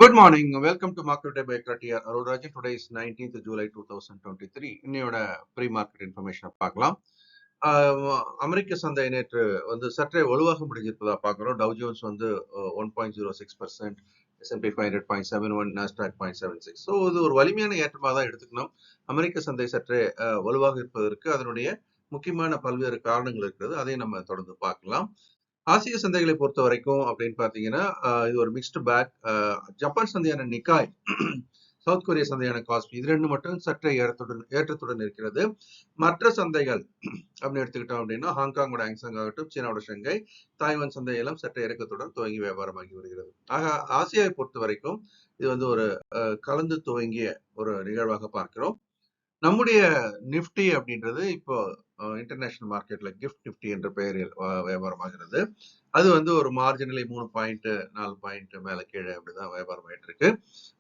Good morning. Welcome to Market Day by ECTRA. Arulrajhan. Today is 19th July 2023. இன்னையோட pre market இன்ஃபர்மேஷனை பார்க்கலாம். அமெரிக்க சந்தை நேற்று வந்து சற்றே வலுவாக முடிஞ்சிருப்பதா பார்க்குறோம். டவ் ஜோன்ஸ் வந்து 1.06%, S&P 500 0.71, நாஸ்டாக் 0.76. ஸோ இது ஒரு வலிமையான ஏற்றமாக தான் எடுத்துக்கணும். அமெரிக்க சந்தை சற்றே வலுவாக இருப்பதற்கு அதனுடைய முக்கியமான பல்வேறு காரணங்கள் இருக்கிறது. அதை நம்ம தொடர்ந்து பார்க்கலாம். ஆசிய சந்தைகளை பொறுத்த வரைக்கும் அப்படின்னு பாத்தீங்கன்னா இது ஒரு மிக்ஸ்டு பேக். ஜப்பான் சந்தையான நிக்காய், சவுத் கொரியா சந்தையான காஸ்பி, இது ரெண்டு மட்டும் சற்றே ஏற்றத்துடன் இருக்கிறது. மற்ற சந்தைகள் அப்படின்னு எடுத்துக்கிட்டோம் அப்படின்னா ஹாங்காங்கோட ஹாங்சாங் ஆகட்டும், சீனாவோட ஷங்காய், தாய்வான் சந்தை எல்லாம் சற்றே இறக்கத்துடன் துவங்கி வியாபாரமாகி வருகிறது. ஆக ஆசியாவை பொறுத்த வரைக்கும் இது வந்து ஒரு கலந்து துவங்கிய ஒரு நிகழ்வாக பார்க்கிறோம். நம்முடைய நிப்டி அப்படின்றது இப்போ இன்டர்நேஷனல் மார்க்கெட்ல கிஃப்ட் நிப்டி என்ற பெயரில் வியாபாரமாகிறது. அது வந்து ஒரு மார்ஜினலி 3.4 பாயிண்ட் மேல கீழே அப்படிதான் வியாபாரம் ஆயிட்டு இருக்கு.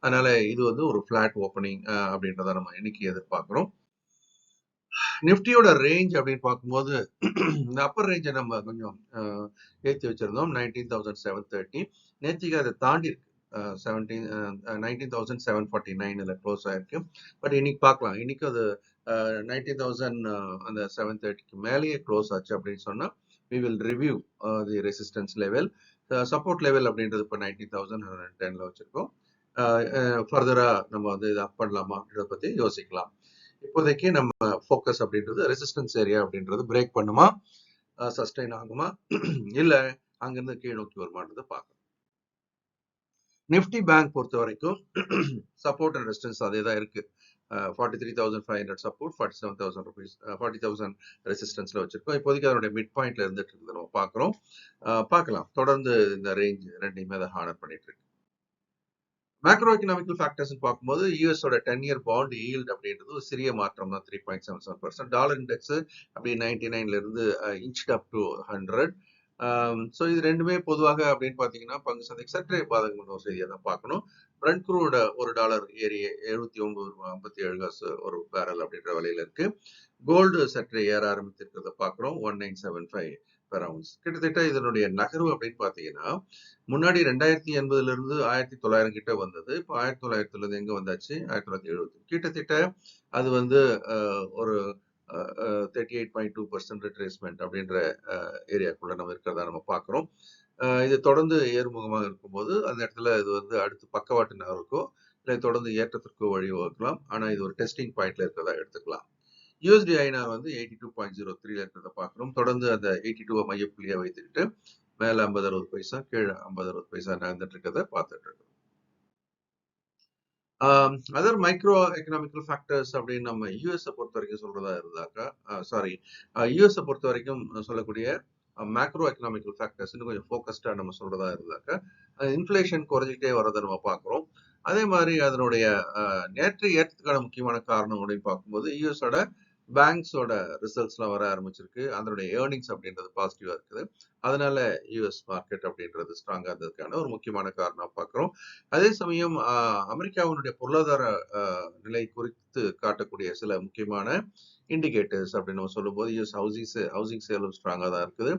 அதனால இது வந்து ஒரு பிளாட் ஓப்பனிங் அப்படின்றத நம்ம இன்னைக்கு எதிர்பார்க்கிறோம். நிப்டியோட ரேஞ்ச் அப்படின்னு பார்க்கும்போது இந்த அப்பர் ரேஞ்சை நம்ம கொஞ்சம் ஏற்றி வச்சிருந்தோம் 19,730. நேற்றுக்கு அதை தாண்டி இருக்கு. 19,749 க்ளோஸ் ஆயிருக்கு. பட் இன்னைக்கு பார்க்கலாம். இன்னைக்கு அது 19,000 அந்த 730க்கு மேலேயே க்ளோஸ் ஆச்சு அப்படின்னு சொன்னா we will review the resistance level. Support level அப்படின்றது இப்போ 19,110ல வச்சிருக்கோம். ஃபர்தரா நம்ம வந்து இதை அப் பண்ணலாமா அப்படின்றத பத்தி யோசிக்கலாம். இப்போதைக்கு நம்ம ஃபோக்கஸ் அப்படின்றது ரெசிஸ்டன்ஸ் ஏரியா அப்படின்றது பிரேக் பண்ணுமா, சஸ்டைன் ஆகுமா, இல்ல அங்கிருந்து கீழ் நோக்கி வருமானதை பார்க்கணும். நிப்டி பேங்க் பொறுத்த வரைக்கும் சப்போர்ட் அண்ட் ரெசிஸ்டன்ஸ் அதே தான் இருக்கு. 43,500 சப்போர்ட், 47,000 rupees, 40,000 ரெசிஸ்டன்ஸ்ல வச்சிருக்கோம். இப்போதைக்கு அதனுடைய மிட் பாயிண்ட்ல இருந்துட்டு இருக்குது நம்ம பார்க்குறோம். பார்க்கலாம். தொடர்ந்து இந்த ரேஞ்ச் ரெண்டையுமே அதை ஹானர் பண்ணிட்டு இருக்கு. மேக்ரோ எக்கனாமிக்கல் ஃபேக்டர்ஸ் பார்க்கும்போது யூஎஸோட 10-year பாண்ட் ஈல்ட் அப்படின்றது ஒரு சிறிய மாற்றம் தான், 3.77%. டாலர் இண்டெக்ஸ் அப்படி 99ல இருந்து இன்ச்ட் அப் டு 100. ஸோ இது ரெண்டுமே பொதுவாக அப்படின்னு பார்த்தீங்கன்னா பங்கு சந்தைக்கு சற்றே பாதகமான ஒரு செய்தியை தான் பார்க்கணும். பிரெண்ட் க்ரூட $1 ஏறி 79.57 ஒரு பேரல் அப்படின்ற விலையில இருக்கு. கோல்டு சற்றே ஏற ஆரம்பித்திருக்கிறத பார்க்குறோம், 1975 பெர் அவுன்ஸ். கிட்டத்தட்ட இதனுடைய நகர்வு அப்படின்னு பார்த்தீங்கன்னா முன்னாடி 2080ல இருந்து 1900 கிட்ட வந்தது. இப்போ 1900ல இருந்து எங்க வந்தாச்சு, 1970. கிட்டத்தட்ட அது வந்து ஒரு 38.2% ரிட்ரேஸ்மெண்ட் அப்படின்ற ஏரியாக்குள்ள நம்ம இருக்கிறதா நம்ம பார்க்குறோம். இது தொடர்ந்து ஏறுமுகமாக இருக்கும்போது அந்த இடத்துல இது வந்து அடுத்து பக்கவாட்டு நகருக்கோ இல்லை தொடர்ந்து ஏற்றத்திற்கோ வழிவகுக்கலாம். ஆனால் இது ஒரு டெஸ்டிங் பாயிண்ட்ல இருக்கிறதா எடுத்துக்கலாம். யூஎஸ்டி ஐநார் வந்து 82.03ல இருக்கிறத பார்க்குறோம். தொடர்ந்து அந்த 82 மையப்புள்ளியா வைத்துக்கிட்டு மேல 50-60 பைசா, கீழே 50-60 பைசா நடந்துட்டு இருக்கிறத பார்த்துட்டு இருக்கோம். அதர் மைக்ரோ எக்கனாமிக்கல் ஃபேக்டர்ஸ் அப்படின்னு நம்ம யூஎஸ்ஐ பொறுத்த வரைக்கும் சொல்றதா இருந்தாக்கா, யூஎஸ்ஐ பொறுத்த வரைக்கும் சொல்லக்கூடிய மேக்ரோ எக்கனாமிக்கல் ஃபேக்டர்ஸ் கொஞ்சம் ஃபோக்கஸ்டா நம்ம சொல்றதா இருந்தாக்கா, இன்ஃபிளேஷன் குறைஞ்சிக்கிட்டே வரதை நம்ம பார்க்குறோம். அதே மாதிரி அதனுடைய நேற்று ஏற்றத்துக்கான முக்கியமான காரணம் அப்படின்னு பார்க்கும்போது யூஎஸோட பேங்க்ஸோட ரிசல்ட்ஸ்லாம் வர ஆரம்பிச்சிருக்கு. அதனுடைய ஏர்னிங்ஸ் அப்படின்றது பாசிட்டிவா இருக்குது. அதனால யூஎஸ் மார்க்கெட் அப்படின்றது ஸ்ட்ராங்கா இருந்ததுக்கான ஒரு முக்கியமான காரணம் பார்க்கிறோம். அதே சமயம் அமெரிக்காவினுடைய பொருளாதார நிலை குறித்து காட்டக்கூடிய சில முக்கியமான இண்டிகேட்டர்ஸ் அப்படின்னு நம்ம சொல்லும்போது யூஎஸ் ஹவுசிங் சேலும் ஸ்ட்ராங்கா தான் இருக்குது.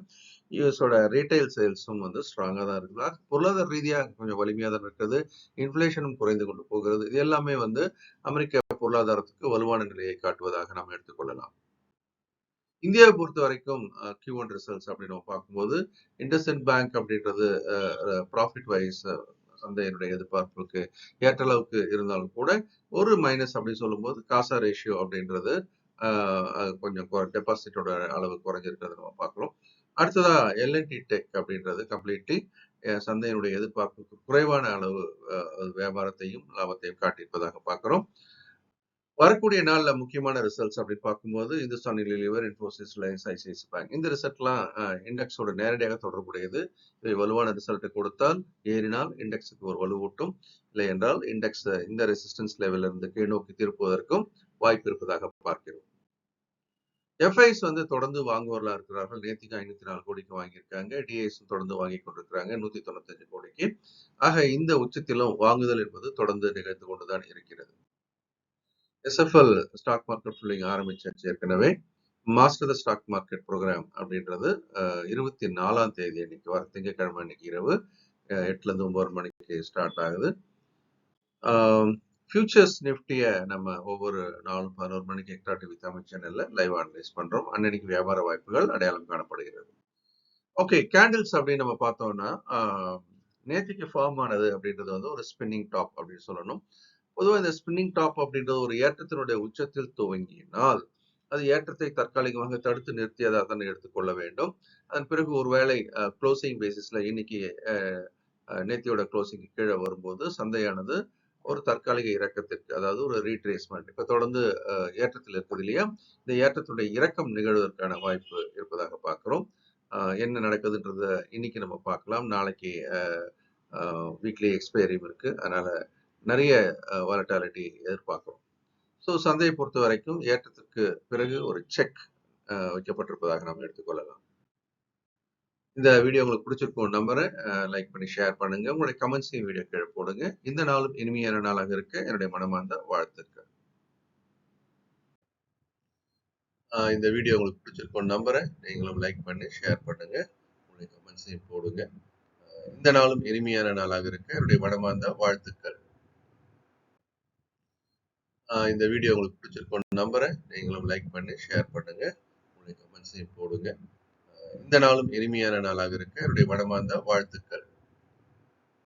யூஎஸோட ரீட்டைல் சேல்ஸும் வந்து ஸ்ட்ராங்கா தான் இருக்குது. பொருளாதார ரீதியாக கொஞ்சம் வலிமையா தான் இருக்குது. இன்ஃபிளேஷனும் குறைந்து கொண்டு போகிறது. இது எல்லாமே வந்து அமெரிக்க பொருளாதாரத்துக்கு வலுவான நிலையை காட்டுவதாக நாம் எடுத்துக்கொள்ளலாம். இந்தியாவை பொறுத்த வரைக்கும் Q1 ரிசல்ட்ஸ் அப்படின்னு நம்ம பார்க்கும்போது இண்டஸ்இண்ட் பேங்க் அப்படின்றது ப்ராஃபிட் வைஸ் சந்தையினுடைய எதிர்பார்ப்புக்கு ஏற்ற அளவுக்கு இருந்தாலும் கூட ஒரு மைனஸ் அப்படின்னு சொல்லும்போது காசா ரேஷியோ அப்படின்றது கொஞ்சம் டெபாசிட்டோட அளவு குறைஞ்சிருக்கிறத நம்ம பார்க்கிறோம். அடுத்ததா எல்என்டி டெக் அப்படின்றது கம்ப்ளீட்லி சந்தையினுடைய எதிர்பார்ப்புக்கு குறைவான அளவு வியாபாரத்தையும் லாபத்தையும் காட்டியிருப்பதாக பார்க்கிறோம். வரக்கூடிய நாள்ல முக்கியமான ரிசல்ட்ஸ் அப்படின்னு பார்க்கும்போது Hindustan Unilever, Infosys, Reliance, ICICI bank, இந்த ரிசல்ட்லாம் இண்டெக்ஸோட நேரடியாக தொடர்புடையது. இவை வலுவான ரிசல்ட்டை கொடுத்தால் ஏறினால் இண்டெக்ஸுக்கு ஒரு வலுவூட்டும், இல்லை என்றால் இண்டெக்ஸ் இந்த ரெசிஸ்டன்ஸ் லெவலில் இருந்து கீழ் நோக்கி திருப்புவதற்கும் வாய்ப்பு இருப்பதாக பார்க்கிறோம். எஃப்ஐஸ் வந்து தொடர்ந்து வாங்குவர்களா இருக்கிறார்கள். நேற்றுக்கு 504 கோடிக்கு வாங்கியிருக்காங்க. டிஐஸ் தொடர்ந்து வாங்கி கொண்டிருக்கிறாங்க 195 கோடிக்கு. ஆக இந்த உச்சத்திலும் வாங்குதல் என்பது தொடர்ந்து நிகழ்ந்து கொண்டுதான் இருக்கிறது. எஸ்எஃப்எல் ஸ்டாக் மார்க்கெட் ஃபுல்லிங் ஆரம்பிச்சாச்சு ஏற்கனவே. Master the stock market program அப்படின்றது 24ஆம் தேதி அன்னைக்கு வர திங்கட்கிழமை அன்னைக்கு இரவு 8ல இருந்து 9 மணிக்கு ஸ்டார்ட் ஆகுது. ஃபியூச்சர்ஸ் நிஃப்டியை நம்ம ஒவ்வொரு நாளும் 11 மணிக்கு எக்ட்ரா டிவி தமிழ் சேனல்ல லைவ் அனலைஸ் பண்றோம். அன்னன்னைக்கு வியாபார வாய்ப்புகள் அடையாளம் காணப்படுகிறது. ஓகே, கேண்டில்ஸ் அப்படின்னு நம்ம பார்த்தோம்னா நேத்திக்கு ஃபார்ம் ஆனது அப்படின்றது வந்து ஒரு ஸ்பின்னிங் டாப் அப்படின்னு சொல்லணும். பொதுவாக இந்த ஸ்பின்னிங் டாப் அப்படின்றது ஒரு ஏற்றத்தினுடைய உச்சத்தில் துவங்கினால் அது ஏற்றத்தை தற்காலிகமாக தடுத்து நிறுத்தியதாக தான் எடுத்துக்கொள்ள வேண்டும். அதன் பிறகு ஒருவேளை க்ளோசிங் பேசிஸ்ல இன்னைக்கு நேத்தியோட க்ளோசிங் கீழே வரும்போது சந்தையானது ஒரு தற்காலிக இறக்கத்திற்கு, அதாவது ஒரு ரீட்ரேஸ்மெண்ட், இப்ப தொடர்ந்து ஏற்றத்தில் இருக்குது இல்லையா, இந்த ஏற்றத்துடைய இறக்கம் நிகழ்வதற்கான வாய்ப்பு இருப்பதாக பார்க்கிறோம். என்ன நடக்குதுன்றத இன்னைக்கு நம்ம பார்க்கலாம். நாளைக்கு வீக்லி எக்ஸ்பைரியும் இருக்கு, அதனால நிறைய வாலட்டாலிட்டி எதிர்பார்க்கிறோம். ஸோ சந்தையை பொறுத்த வரைக்கும் ஏற்றத்திற்கு பிறகு ஒரு செக் வைக்கப்பட்டிருப்பதாக நாம் எடுத்துக்கொள்ளலாம். இந்த வீடியோ உங்களுக்கு பிடிச்சிருக்கும் நம்பரை லைக் பண்ணி ஷேர் பண்ணுங்க. உங்களுடைய கமெண்ட்ஸையும் வீடியோ கீழே போடுங்க. இந்த நாளும் இனிமையான நாளாக இருக்க என்னுடைய மனமார்ந்த வாழ்த்துக்கள். இந்த வீடியோ உங்களுக்கு பிடிச்சிருக்கும் நம்பரை நீங்களும் லைக் பண்ணி ஷேர் பண்ணுங்க. உங்களுடைய கமெண்ட்ஸையும் போடுங்க. இந்த நாளும் இனிமையான நாளாக இருக்க என்னுடைய மனமார்ந்த வாழ்த்துக்கள். இந்த வீடியோ உங்களுக்கு பிடிச்சிருக்கும் நம்பரை நீங்களும் லைக் பண்ணி ஷேர் பண்ணுங்க. உங்களுடைய கமெண்ட்ஸையும் போடுங்க. இந்த நாளும் இனிமையான நாளாக இருக்க என்னுடைய மனமார்ந்த வாழ்த்துக்கள்.